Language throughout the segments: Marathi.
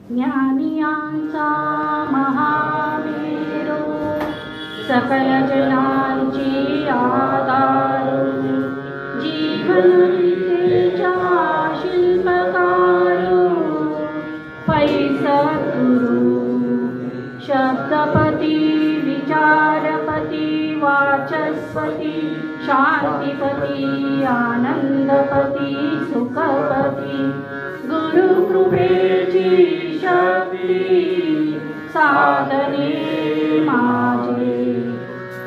ज्ञानियांचा महामेरू, सकल जनांची आधारू, जीवनगीतेच्या शिल्पकारू, पै सद्गुरू, शब्दपती, विचारपती, वाचस्पती, शांतिपती, आनंदपती, सुखपती, गुरुकृपेची शक्ती साधने माझे,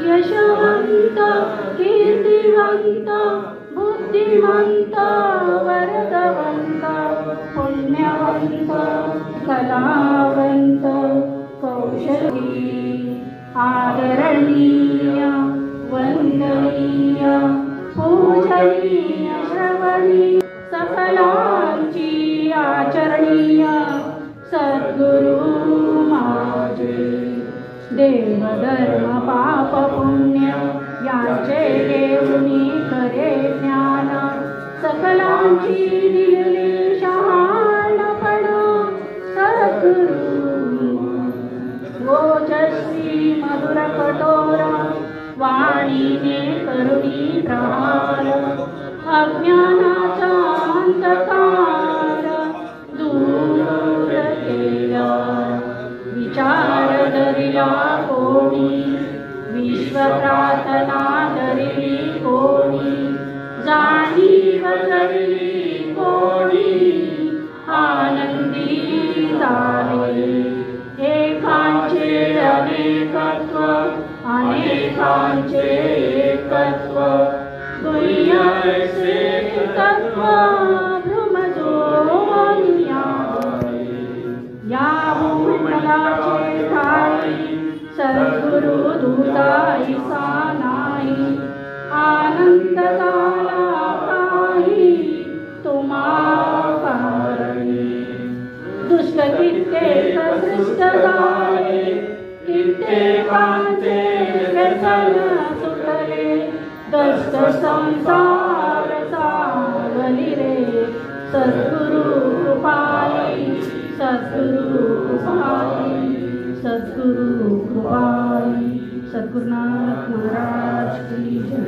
यशवंत, कीर्तिवंत, बुद्धिमंत, वरदवंत, पुण्यवंत, कलावंत, कौशली, आदरणीय, वंदनीय, पूजनीय, श्रवणीय, सकलांची आचरणीय सद्गुरु माझे, देवधर्म पाप पुण्य यांचे देऊनी करे ज्ञान, सकलांची दिलेली शहाणपण सद्गुरु, ओजस्वी मधुर कठोर वाणीने करुणी प्रहार, अज्ञानाचा अंधकार दूर केला, विचार धरिला कोणी, विश्व प्रार्थना धरिली कोणी, जाणीव धरिली कोणी, आनंदी झाले, एकांचे अनेकत्व, अनेकांचे एकत्व, दुय्यसे तत्व भ्रमजोनिया, या भूमंडलाचे ठाई सद्गुरु दूताईसा नाही, आनंद झाला काही तुम्हा कारणी, दुष्ट कित्येक सृष्ट झाले, कित्येकांचे व्यसन सुटले, दष्ट संसार सावली रे, सद्गुरु कृपाई, सद्गुरु कृपाई, सद्गुरु कृपाई, सद्गुरुनाथ महाराज की जय।